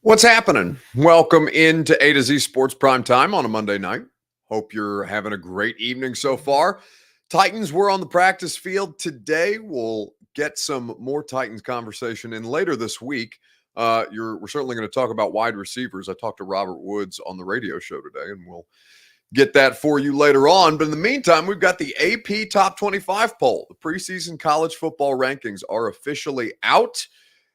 What's happening? Welcome into A to Z Sports Prime Time on a Monday night. Hope you're having a great evening so far. Titans were on the practice field today. We'll get some more Titans conversation in later this week. We're certainly going to talk about wide receivers. I talked to Robert Woods on the radio show today, and we'll get that for you later on. But in the meantime, we've got the AP Top 25 poll. The preseason college football rankings are officially out,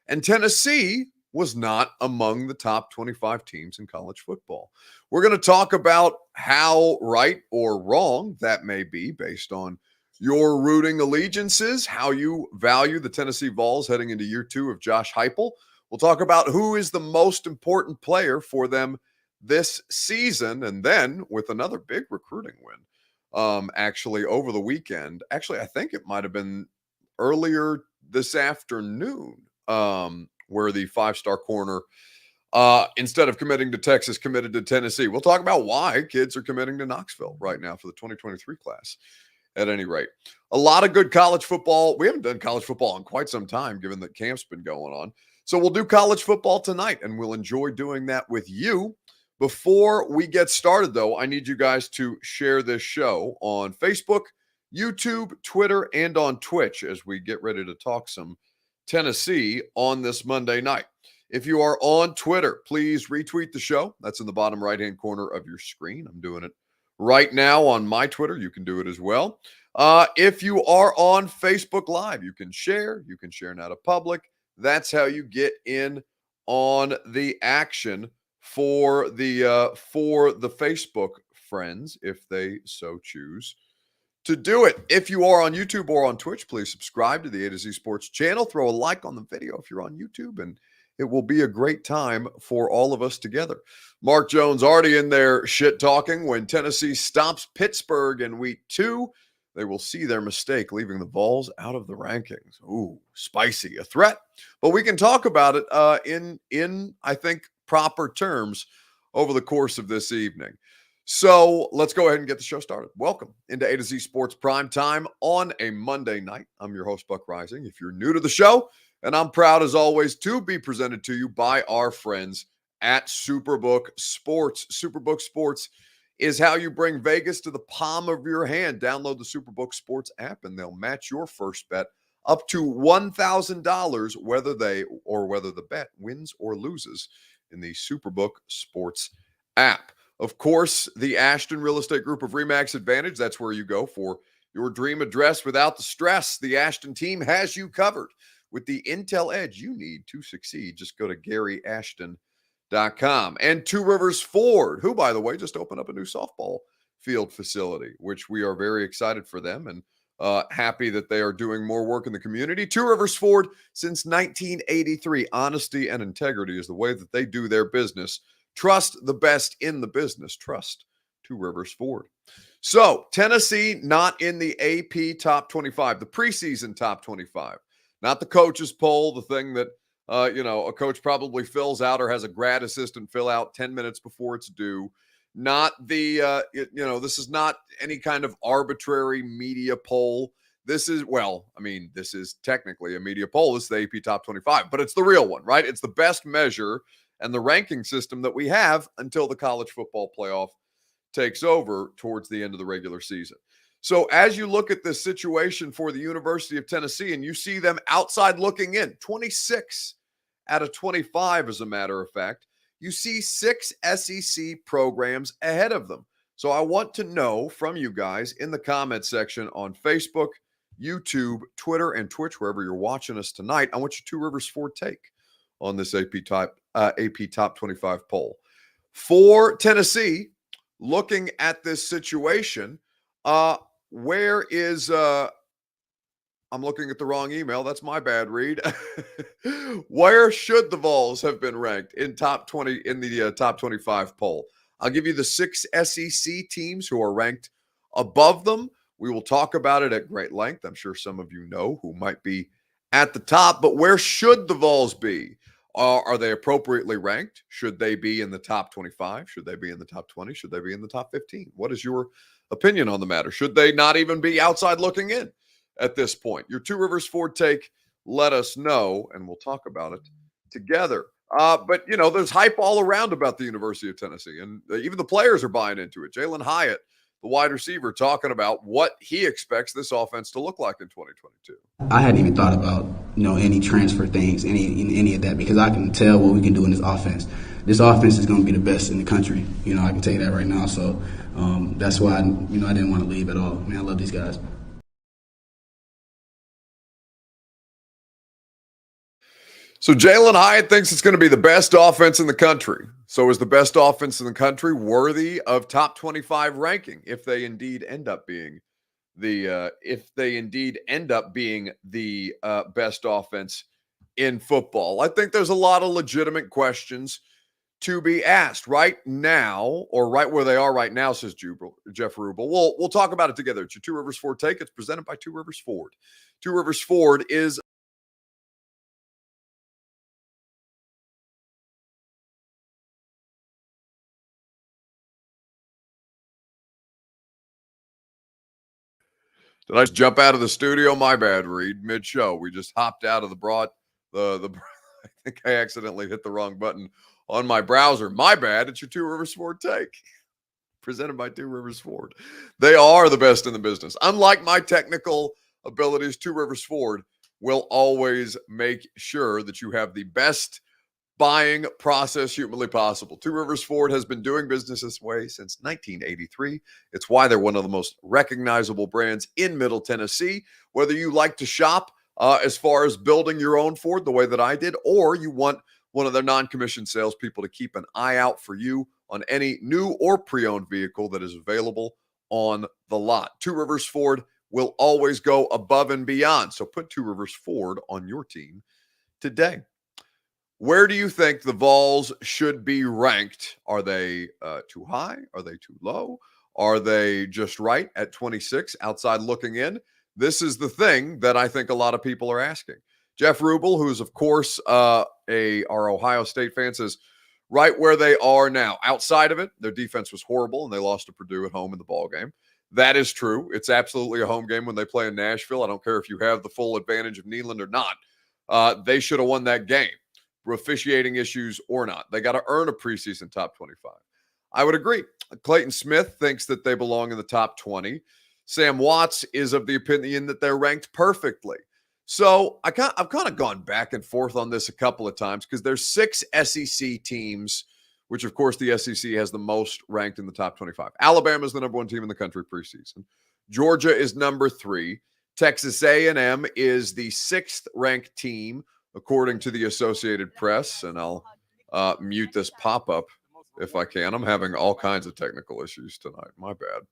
and Tennessee was not among the top 25 teams in college football. We're going to talk about how right or wrong that may be based on your rooting allegiances, how you value the Tennessee Vols heading into year two of Josh Heupel. We'll talk about who is the most important player for them this season, and then with another big recruiting win, actually over the weekend. Actually, I think it might have been earlier this afternoon, where the five-star corner, instead of committing to Texas, committed to Tennessee. We'll talk about why kids are committing to Knoxville right now for the 2023 class. At any rate, a lot of good college football. We haven't done college football in quite some time, given that camp's been going on. So we'll do college football tonight, and we'll enjoy doing that with you. Before we get started, though, I need you guys to share this show on Facebook, YouTube, Twitter, and on Twitch as we get ready to talk some Tennessee on this Monday night. If you are on Twitter, please retweet the show. That's in the bottom right-hand corner of your screen. I'm doing it right now on my Twitter. You can do it as well. If you are on Facebook Live, you can share. You can share now to public. That's how you get in on the action for the Facebook friends, if they so choose to do it. If you are on YouTube or on Twitch, please subscribe to the A to Z Sports channel. Throw a like on the video if you're on YouTube, and it will be a great time for all of us together. Mark Jones already in there shit talking. When Tennessee stops Pittsburgh in week 2, they will see their mistake, leaving the Vols out of the rankings. Ooh, spicy, a threat. But we can talk about it in I think, proper terms over the course of this evening. So let's go ahead and get the show started. Welcome into A to Z Sports Prime Time on a Monday night. I'm your host, Buck Rising. If you're new to the show, and I'm proud as always to be presented to you by our friends at Superbook Sports. Superbook Sports is how you bring Vegas to the palm of your hand. Download the Superbook Sports app, and they'll match your first bet up to $1,000, whether the bet wins or loses in the Superbook Sports app. Of course, the Ashton Real Estate Group of RE/MAX Advantage, that's where you go for your dream address without the stress. The Ashton team has you covered with the intel edge you need to succeed. Just go to GaryAshton.com. And Two Rivers Ford, who, by the way, just opened up a new softball field facility, which we are very excited for them and happy that they are doing more work in the community. Two Rivers Ford since 1983. Honesty and integrity is the way that they do their business. Trust the best in the business. Trust Two Rivers Ford. So, Tennessee not in the AP Top 25, the preseason Top 25. Not the coaches poll, the thing that, a coach probably fills out or has a grad assistant fill out 10 minutes before it's due. Not the, this is not any kind of arbitrary media poll. This is technically a media poll. This is the AP Top 25, but it's the real one, right? It's the best measure and the ranking system that we have until the college football playoff takes over towards the end of the regular season. So as you look at this situation for the University of Tennessee and you see them outside looking in, 26 out of 25, as a matter of fact, you see 6 SEC programs ahead of them. So I want to know from you guys in the comment section on Facebook, YouTube, Twitter, and Twitch, wherever you're watching us tonight. I want your Two Rivers Ford take on this AP Top 25 poll. For Tennessee, looking at this situation, where is I'm looking at the wrong email. That's my bad read. Where should the Vols have been ranked in top 20 in the top 25 poll? I'll give you the 6 SEC teams who are ranked above them. We will talk about it at great length. I'm sure some of you know who might be at the top, but where should the Vols be? Are they appropriately ranked? Should they be in the top 25? Should they be in the top 20? Should they be in the top 15? What is your opinion on the matter? Should they not even be outside looking in at this point? Your Two Rivers Ford take, let us know, and we'll talk about it together. But there's hype all around about the University of Tennessee, and even the players are buying into it. Jalen Hyatt, the wide receiver, talking about what he expects this offense to look like in 2022. I hadn't even thought about any transfer things, any of that, because I can tell what we can do in this offense. This offense is going to be the best in the country. I can tell you that right now. So that's why I didn't want to leave at all. I mean, I love these guys. So Jalen Hyatt thinks it's going to be the best offense in the country. So is the best offense in the country worthy of top 25 ranking if they indeed end up being the best offense in football? I think there's a lot of legitimate questions to be asked right now, or right where they are right now, says Jeff Rubel. We'll talk about it together. It's your Two Rivers Ford Take. It's presented by Two Rivers Ford. Two Rivers Ford is Did I just jump out of the studio? My bad, Reed. Mid-show, we just hopped out of the. I think I accidentally hit the wrong button on my browser. My bad. It's your Two Rivers Ford Take, presented by Two Rivers Ford. They are the best in the business. Unlike my technical abilities, Two Rivers Ford will always make sure that you have the best buying process humanly possible. Two Rivers Ford has been doing business this way since 1983. It's why they're one of the most recognizable brands in Middle Tennessee. Whether you like to shop as far as building your own Ford the way that I did, or you want one of their non-commissioned salespeople to keep an eye out for you on any new or pre-owned vehicle that is available on the lot. Two Rivers Ford will always go above and beyond. So put Two Rivers Ford on your team today. Where do you think the Vols should be ranked? Are they too high? Are they too low? Are they just right at 26 outside looking in? This is the thing that I think a lot of people are asking. Jeff Rubel, who's, of course, our Ohio State fan, says right where they are now. Outside of it, their defense was horrible, and they lost to Purdue at home in the ball game. That is true. It's absolutely a home game when they play in Nashville. I don't care if you have the full advantage of Neyland or not. They should have won that game, officiating issues or not. They got to earn a preseason top 25. I would agree. Clayton Smith thinks that they belong in the top 20. Sam Watts is of the opinion that they're ranked perfectly. So I've kind of gone back and forth on this a couple of times because there's 6 SEC teams, which of course the SEC has the most ranked in the top 25. Alabama is the number 1 team in the country preseason. Georgia is number 3. Texas A&M is the 6th ranked team according to the Associated Press, and I'll mute this pop-up if I can. I'm having all kinds of technical issues tonight. My bad.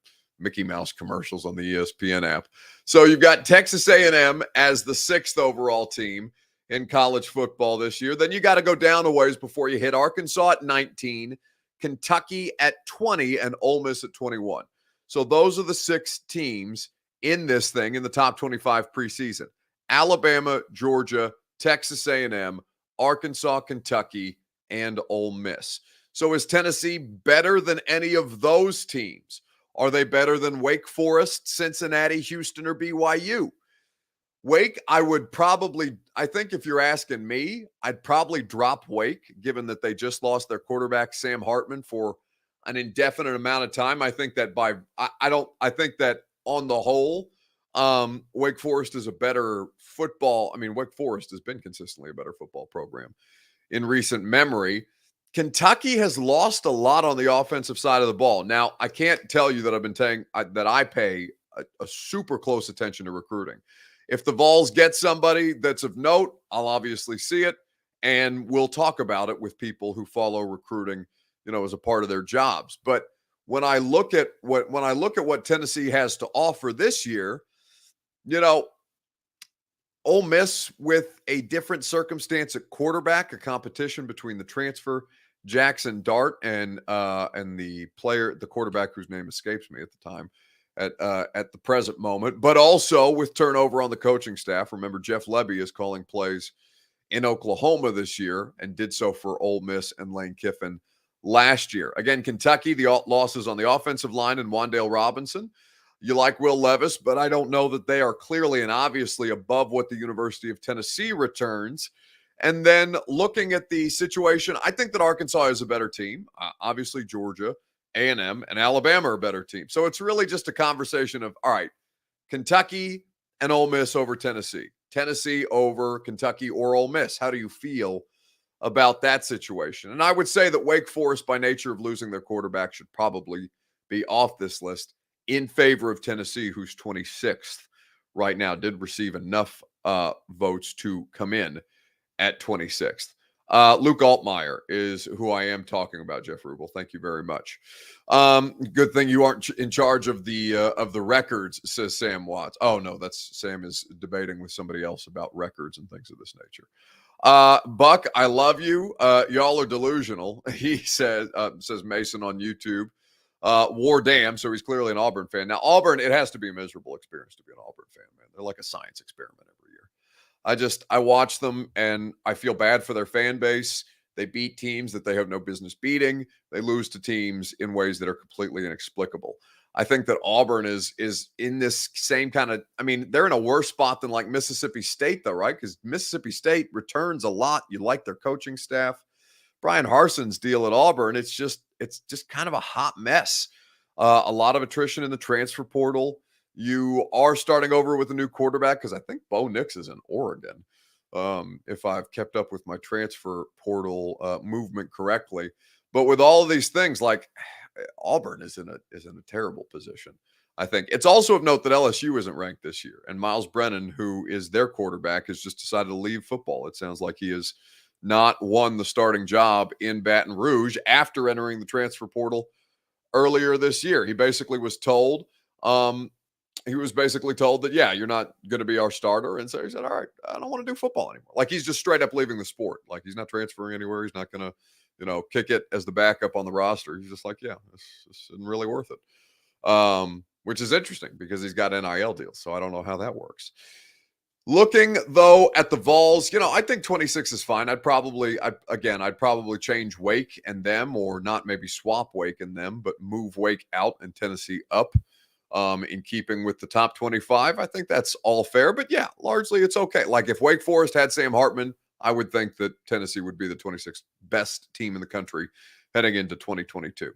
Mickey Mouse commercials on the ESPN app. So you've got Texas A&M as the 6th overall team in college football this year. Then you got to go down a ways before you hit Arkansas at 19, Kentucky at 20, and Ole Miss at 21. So those are the 6 teams in this thing in the top 25 preseason. Alabama, Georgia, Texas A&M, Arkansas, Kentucky, and Ole Miss. So is Tennessee better than any of those teams? Are they better than Wake Forest, Cincinnati, Houston, or BYU? Wake, I think if you're asking me, I'd probably drop Wake, given that they just lost their quarterback, Sam Hartman, for an indefinite amount of time. I think that I think that on the whole, Wake Forest is a better football. I mean, Wake Forest has been consistently a better football program in recent memory. Kentucky has lost a lot on the offensive side of the ball. Now, I can't tell you that I pay a super close attention to recruiting. If the Vols get somebody that's of note, I'll obviously see it, and we'll talk about it with people who follow recruiting, as a part of their jobs. But when I look at what Tennessee has to offer this year, Ole Miss with a different circumstance at quarterback, a competition between the transfer Jackson Dart and the quarterback whose name escapes me at the time, at the present moment, but also with turnover on the coaching staff. Remember, Jeff Lebby is calling plays in Oklahoma this year and did so for Ole Miss and Lane Kiffin last year. Again, Kentucky, the losses on the offensive line and Wan'Dale Robinson. You like Will Levis, but I don't know that they are clearly and obviously above what the University of Tennessee returns. And then looking at the situation, I think that Arkansas is a better team. Obviously, Georgia, A&M, and Alabama are better teams. So it's really just a conversation of, all right, Kentucky and Ole Miss over Tennessee, Tennessee over Kentucky or Ole Miss. How do you feel about that situation? And I would say that Wake Forest, by nature of losing their quarterback, should probably be off this list in favor of Tennessee, who's 26th right now, did receive enough votes to come in at 26th. Luke Altmaier is who I am talking about, Jeff Rubel. Thank you very much. Good thing you aren't in charge of the records, says Sam Watts. Oh, no, that's Sam is debating with somebody else about records and things of this nature. Buck, I love you. Y'all are delusional. He says Mason on YouTube. War damn, so he's clearly an Auburn fan. Now, Auburn, it has to be a miserable experience to be an Auburn fan, man. They're like a science experiment every year. I watch them and I feel bad for their fan base. They beat teams that they have no business beating. They lose to teams in ways that are completely inexplicable. I think that Auburn is in this same kind of, I mean, they're in a worse spot than like Mississippi State, though, right? Because Mississippi State returns a lot. You like their coaching staff. Brian Harson's deal at Auburn, it's just kind of a hot mess. A lot of attrition in the transfer portal. You are starting over with a new quarterback because I think Bo Nix is in Oregon. If I've kept up with my transfer portal movement correctly, but with all of these things, like Auburn is in a terrible position. I think it's also of note that LSU isn't ranked this year, and Miles Brennan, who is their quarterback, has just decided to leave football. It sounds like he has not won the starting job in Baton Rouge after entering the transfer portal earlier this year. He basically was told, that, yeah, you're not going to be our starter. And so he said, all right, I don't want to do football anymore. Like he's just straight up leaving the sport. Like he's not transferring anywhere. He's not going to, kick it as the backup on the roster. He's just like, yeah, this isn't really worth it. Which is interesting because he's got NIL deals. So I don't know how that works. Looking though at the Vols, I think 26 is fine. I'd probably change Wake and them, or not maybe swap Wake and them, but move Wake out and Tennessee up. In keeping with the top 25, I think that's all fair. But yeah, largely it's okay. Like if Wake Forest had Sam Hartman, I would think that Tennessee would be the 26th best team in the country heading into 2022.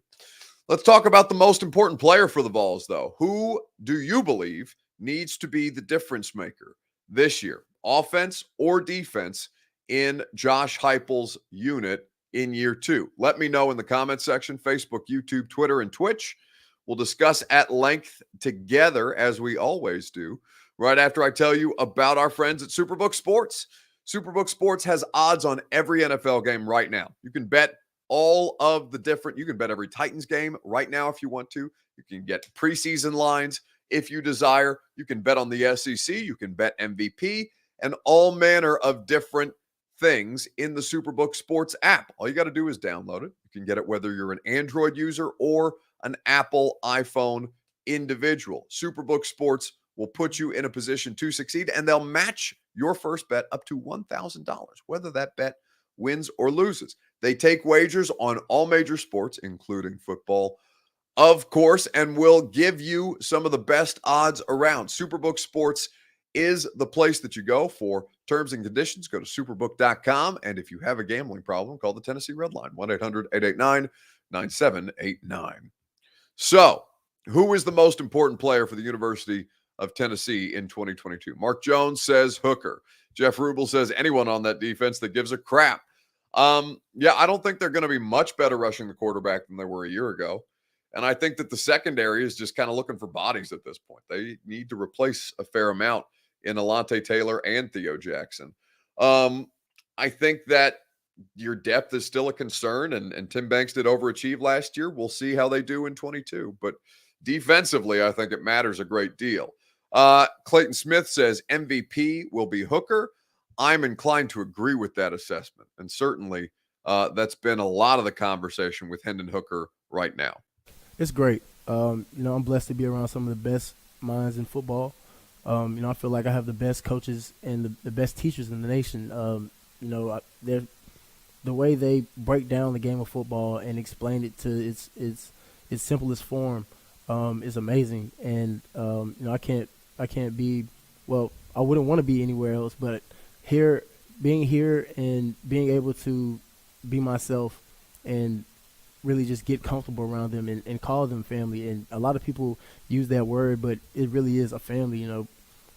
Let's talk about the most important player for the Vols, though. Who do you believe needs to be the difference maker this year, offense or defense, in Josh Heupel's unit in year 2? Let me know in the comment section, Facebook, YouTube, Twitter, and Twitch. We'll discuss at length together, as we always do, right after I tell you about our friends at Superbook Sports. Superbook Sports has odds on every NFL game right now. You can bet you can bet every Titans game right now if you want to. You can get preseason lines if you desire. You can bet on the SEC. You can bet MVP and all manner of different things in the Superbook Sports app. All you got to do is download it. You can get it whether you're an Android user or an Apple iPhone individual. Superbook Sports will put you in a position to succeed, and they'll match your first bet up to $1,000, whether that bet wins or loses. They take wagers on all major sports, including football, of course, and will give you some of the best odds around. Superbook Sports is the place that you go for terms and conditions. Go to superbook.com, and if you have a gambling problem, call the Tennessee Red Line, 1-800-889-9789. So, who is the most important player for the University of Tennessee in 2022? Mark Jones says Hooker. Jeff Rubel says anyone on that defense that gives a crap. Yeah, I don't think they're going to be much better rushing the quarterback than they were a year ago. And I think that the secondary is just kind of looking for bodies at this point. They need to replace a fair amount in Alontae Taylor and Theo Jackson. I think that your depth is still a concern, and Tim Banks did overachieve last year. We'll see how they do in 22. But defensively, I think it matters a great deal. Clayton Smith says MVP will be Hooker. I'm inclined to agree with that assessment. And certainly that's been a lot of the conversation with Hendon Hooker right now. It's great. I'm blessed to be around some of the best minds in football. I feel like I have the best coaches and the best teachers in the nation. They're the way they break down the game of football and explain it to its simplest form is amazing. And I can't be, well, I wouldn't want to be anywhere else, but here being here and being able to be myself and really just get comfortable around them and call them family. And a lot of people use that word, but it really is a family.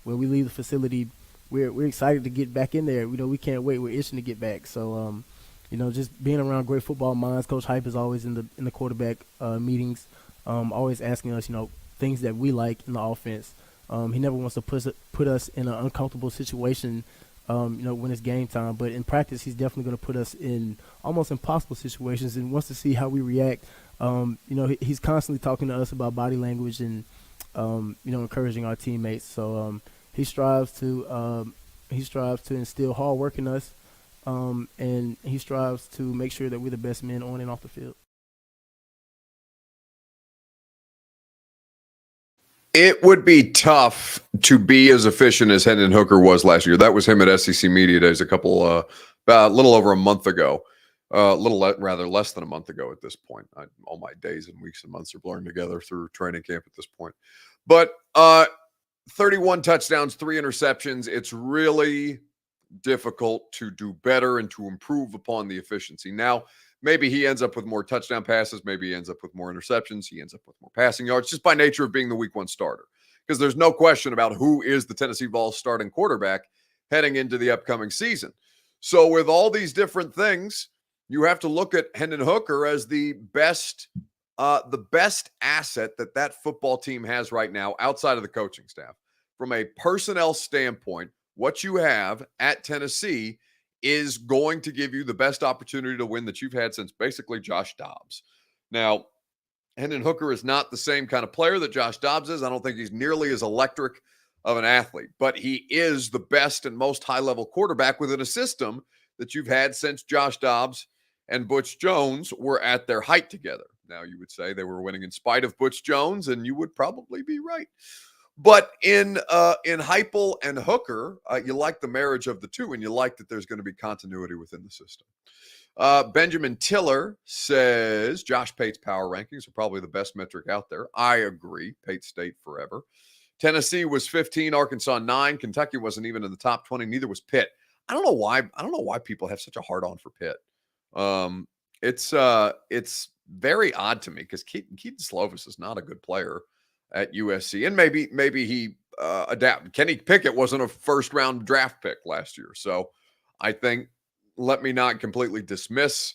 When we leave the facility, we're excited to get back in there. We can't wait. We're itching to get back. So, just being around great football minds. Coach Hype is always in the quarterback meetings, always asking us, things that we like in the offense. He never wants to put us in an uncomfortable situation, when it's game time. But in practice, he's definitely going to put us in almost impossible situations and wants to see how we react. He's constantly talking to us about body language and, encouraging our teammates. So he strives to instill hard work in us, and he strives to make sure that we're the best men on and off the field. It would be tough to be as efficient as Hendon Hooker was last year. That was him at SEC Media Days about a little over a month ago. Rather less than a month ago at this point. All my days and weeks and months are blurring together through training camp at this point. But 31 touchdowns, 3 interceptions. It's really difficult to do better and to improve upon the efficiency. Now, maybe he ends up with more touchdown passes. Maybe he ends up with more interceptions. He ends up with more passing yards just by nature of being the week 1 starter. Because there's no question about who is the Tennessee Vols starting quarterback heading into the upcoming season. So with all these different things, you have to look at Hendon Hooker as the best asset that football team has right now outside of the coaching staff. From a personnel standpoint, what you have at Tennessee is going to give you the best opportunity to win that you've had since basically Josh Dobbs. Now, Hendon Hooker is not the same kind of player that Josh Dobbs is. I don't think he's nearly as electric of an athlete, but he is the best and most high-level quarterback within a system that you've had since Josh Dobbs and Butch Jones were at their height together. Now, you would say they were winning in spite of Butch Jones, and you would probably be right. But in Heupel and Hooker, you like the marriage of the two, and you like that there's going to be continuity within the system. Benjamin Tiller says Josh Pate's power rankings are probably the best metric out there. I agree. Pate State forever. Tennessee was 15, Arkansas 9. Kentucky wasn't even in the top 20. Neither was Pitt. I don't know why people have such a hard on for Pitt. It's very odd to me because Keaton Slovis is not a good player at USC, and maybe he adapted. Kenny Pickett wasn't a first round draft pick last year, so I think let me not completely dismiss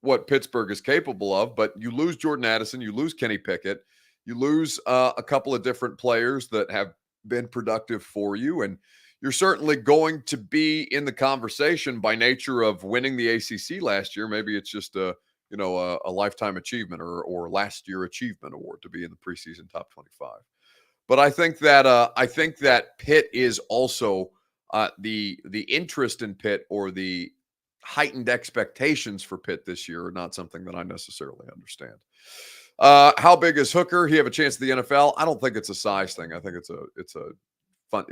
what Pittsburgh is capable of. But you lose Jordan Addison, you lose Kenny Pickett, you lose a couple of different players that have been productive for you, and you're certainly going to be in the conversation by nature of winning the ACC last year. Maybe it's just a lifetime achievement or last year achievement award to be in the preseason top 25. But I think that Pitt is also the interest in Pitt or the heightened expectations for Pitt this year are not something that I necessarily understand. How big is Hooker? He have a chance at the NFL? I don't think it's a size thing. I think it's a fun.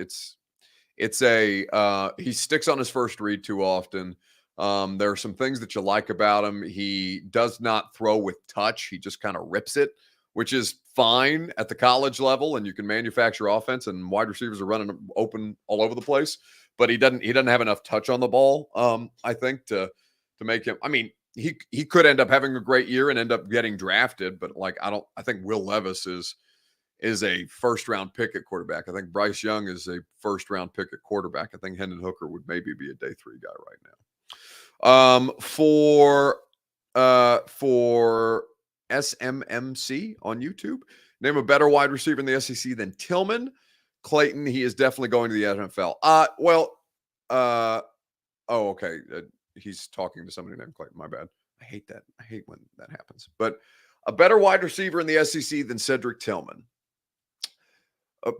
He sticks on his first read too often. There are some things that you like about him. He does not throw with touch. He just kind of rips it, which is fine at the college level, and you can manufacture offense, and wide receivers are running open all over the place. But he doesn't have enough touch on the ball, I think, to make him. I mean, he could end up having a great year and end up getting drafted, but I think Will Levis is a first-round pick at quarterback. I think Bryce Young is a first-round pick at quarterback. I think Hendon Hooker would maybe be a day 3 guy right now. For SMMC on YouTube, name a better wide receiver in the SEC than Tillman. Clayton, he is definitely going to the NFL. Okay. He's talking to somebody named Clayton. My bad. I hate that. I hate when that happens. But a better wide receiver in the SEC than Cedric Tillman.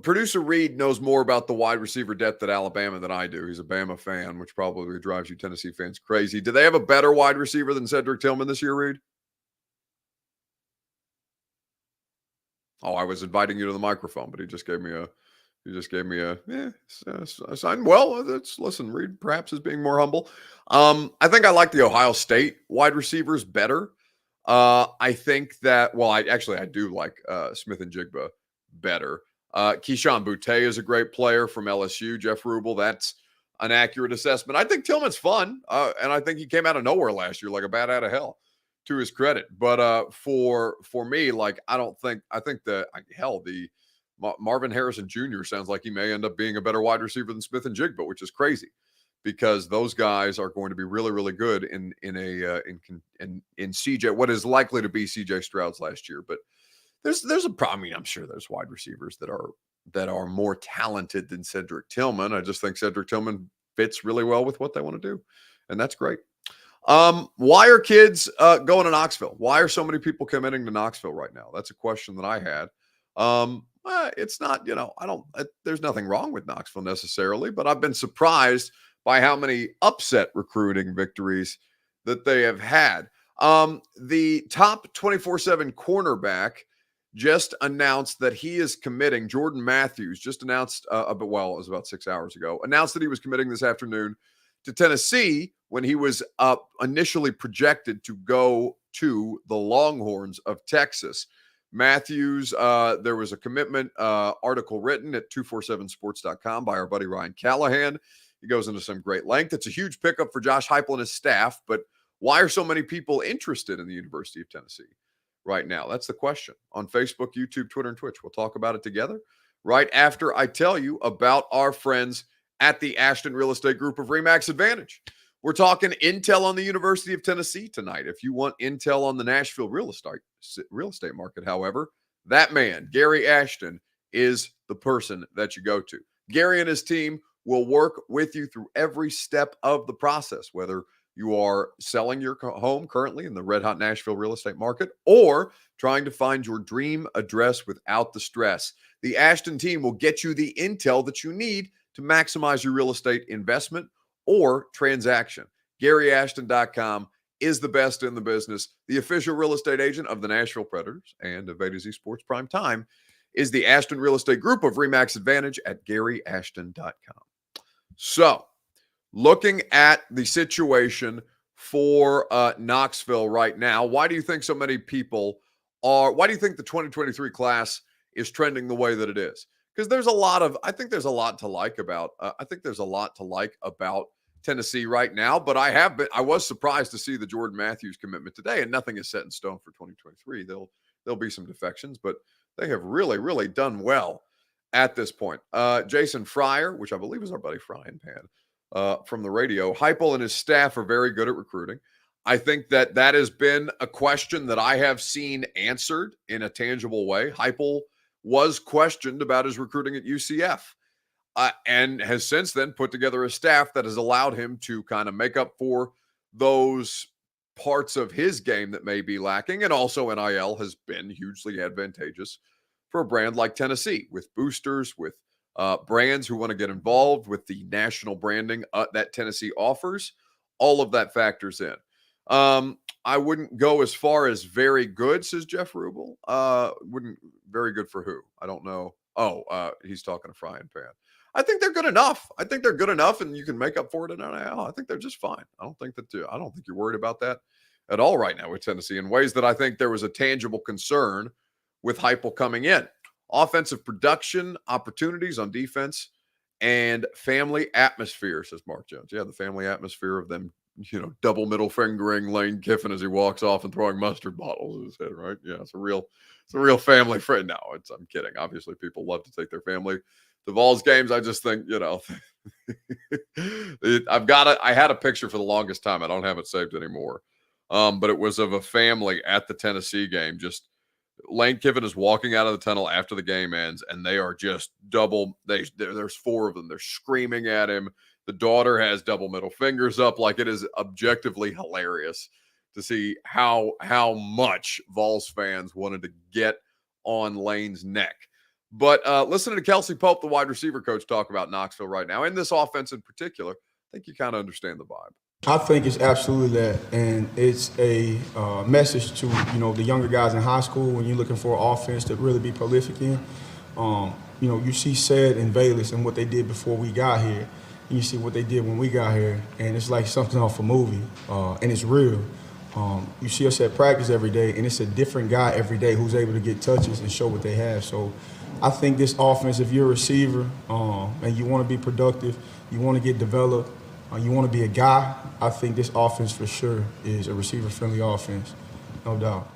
Producer Reed knows more about the wide receiver depth at Alabama than I do. He's a Bama fan, which probably drives you Tennessee fans crazy. Do they have a better wide receiver than Cedric Tillman this year, Reed? Oh, I was inviting you to the microphone, but he just gave me a sign. Well, listen, Reed perhaps is being more humble. I think I like the Ohio State wide receivers better. I think that, I do like Smith and Jigba better. Keyshawn Boutte is a great player from LSU. Jeff Rubel, that's an accurate assessment. I think Tillman's fun, and I think he came out of nowhere last year like a bat out of hell, to his credit. But for me, like I think the Marvin Harrison Jr. sounds like he may end up being a better wide receiver than Smith and Jigba, which is crazy because those guys are going to be really, really good in CJ, what is likely to be CJ Stroud's last year. But there's a problem. I mean, I'm sure there's wide receivers that are more talented than Cedric Tillman. I just think Cedric Tillman fits really well with what they want to do, and that's great. Why are kids going to Knoxville? Why are so many people committing to Knoxville right now? That's a question that I had. It's not, there's nothing wrong with Knoxville necessarily, but I've been surprised by how many upset recruiting victories that they have had. The top 24/7 cornerback just announced that he is committing. Jordan Matthews just announced, it was about 6 hours ago, announced that he was committing this afternoon to Tennessee when he was initially projected to go to the Longhorns of Texas. Matthews, there was a commitment article written at 247sports.com by our buddy Ryan Callahan. He goes into some great length. It's a huge pickup for Josh Heupel and his staff, but why are so many people interested in the University of Tennessee right now? That's the question on Facebook, YouTube, Twitter, and Twitch. We'll talk about it together right after I tell you about our friends at the Ashton Real Estate Group of RE/MAX Advantage. We're talking intel on the University of Tennessee tonight. If you want intel on the Nashville real estate market, however, that man, Gary Ashton, is the person that you go to. Gary and his team will work with you through every step of the process, whether you are selling your home currently in the red-hot Nashville real estate market or trying to find your dream address without the stress. The Ashton team will get you the intel that you need to maximize your real estate investment or transaction. GaryAshton.com is the best in the business. The official real estate agent of the Nashville Predators and of A to Z Sports Prime Time is the Ashton Real Estate Group of RE/MAX Advantage at GaryAshton.com. So, looking at the situation for Knoxville right now, why do you think so many people why do you think the 2023 class is trending the way that it is? Because I think there's a lot to like about Tennessee right now, but I was surprised to see the Jordan Matthews commitment today, and nothing is set in stone for 2023. There'll be some defections, but they have really, really done well at this point. Jason Fryer, which I believe is our buddy Frying Pan from the radio, Heupel and his staff are very good at recruiting. I think that has been a question that I have seen answered in a tangible way. Heupel was questioned about his recruiting at UCF and has since then put together a staff that has allowed him to kind of make up for those parts of his game that may be lacking. And also NIL has been hugely advantageous for a brand like Tennessee with boosters, with brands who want to get involved with the national branding that Tennessee offers. All of that factors in. I wouldn't go as far as very good, says Jeff Rubel. Wouldn't very good for who? I don't know. He's talking to Frying Pan. I think they're good enough. And you can make up for it in NIL. I think they're just fine. I don't think you're worried about that at all right now with Tennessee in ways that I think there was a tangible concern with Heupel coming in. Offensive production, opportunities on defense, and family atmosphere, says Mark Jones. Yeah, the family atmosphere of them, double middle fingering Lane Kiffin as he walks off and throwing mustard bottles at his head, right? Yeah, it's a real family friend. No, I'm kidding. Obviously, people love to take their family to Vols games. I just think, I had a picture for the longest time. I don't have it saved anymore. But it was of a family at the Tennessee game. Just Lane Kiffin is walking out of the tunnel after the game ends, and they are just there's four of them. They're screaming at him. The daughter has double middle fingers up. Like, it is objectively hilarious to see how much Vols fans wanted to get on Lane's neck. But listening to Kelsey Pope, the wide receiver coach, talk about Knoxville right now, and this offense in particular, I think you kind of understand the vibe. I think it's absolutely that, and it's a message to the younger guys in high school when you're looking for an offense to really be prolific in. You see Sed and Bayless and what they did before we got here, and you see what they did when we got here, and it's like something off a movie, and it's real. You see us at practice every day, and it's a different guy every day who's able to get touches and show what they have. So I think this offense, if you're a receiver and you want to be productive, you want to get developed, you want to be a guy, I think this offense for sure is a receiver-friendly offense, no doubt.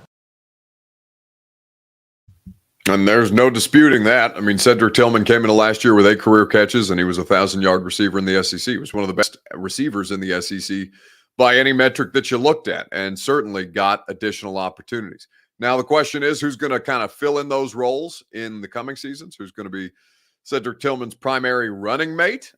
And there's no disputing that. I mean, Cedric Tillman came into last year with 8 career catches, and he was a 1,000-yard receiver in the SEC. He was one of the best receivers in the SEC by any metric that you looked at, and certainly got additional opportunities. Now, the question is, who's going to kind of fill in those roles in the coming seasons? Who's going to be Cedric Tillman's primary running mate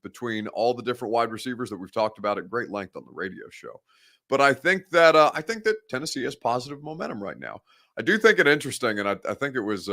between all the different wide receivers that we've talked about at great length on the radio show? But I think that Tennessee has positive momentum right now. I do think it interesting, and I think it was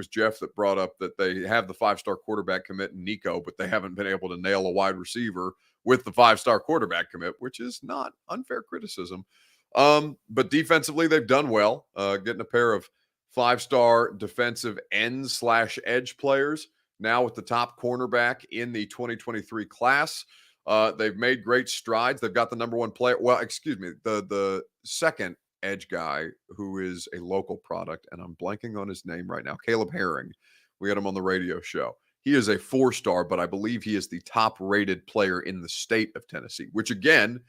Jeff that brought up that they have the 5-star quarterback commit in Nico, but they haven't been able to nail a wide receiver with the 5-star quarterback commit, which is not unfair criticism. But defensively, they've done well, getting a pair of 5-star defensive ends/edge players now with the top cornerback in the 2023 class. They've made great strides. They've got the number 1 player. Well, excuse me, the second edge guy who is a local product, and I'm blanking on his name right now, Caleb Herring. We had him on the radio show. He is a 4-star, but I believe he is the top-rated player in the state of Tennessee, which again,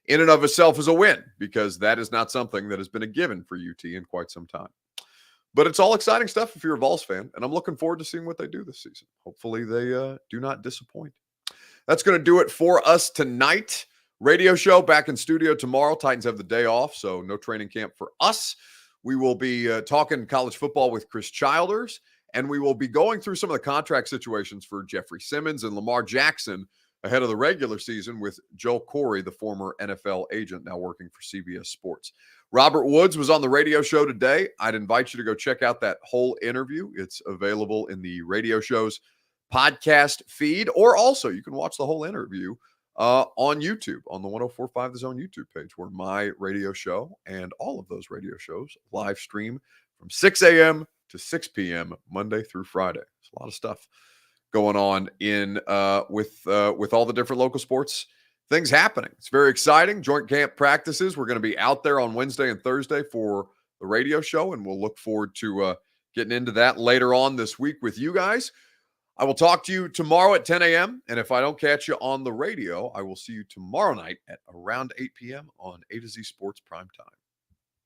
in and of itself is a win because that is not something that has been a given for UT in quite some time. But it's all exciting stuff if you're a Vols fan, and I'm looking forward to seeing what they do this season. Hopefully they do not disappoint. That's going to do it for us tonight. Radio show back in studio tomorrow. Titans have the day off, so no training camp for us. We will be talking college football with Chris Childers, and we will be going through some of the contract situations for Jeffrey Simmons and Lamar Jackson ahead of the regular season with Joel Corey, the former NFL agent now working for CBS Sports. Robert Woods was on the radio show today. I'd invite you to go check out that whole interview. It's available in the radio show's podcast feed, or also you can watch the whole interview on YouTube, on the 104.5 The Zone YouTube page, where my radio show and all of those radio shows live stream from 6 a.m. to 6 p.m. Monday through Friday. There's a lot of stuff going on in with all the different local sports things happening. It's very exciting. Joint camp practices. We're going to be out there on Wednesday and Thursday for the radio show, and we'll look forward to getting into that later on this week with you guys. I will talk to you tomorrow at 10 a.m. And if I don't catch you on the radio, I will see you tomorrow night at around 8 p.m. on A to Z Sports Primetime.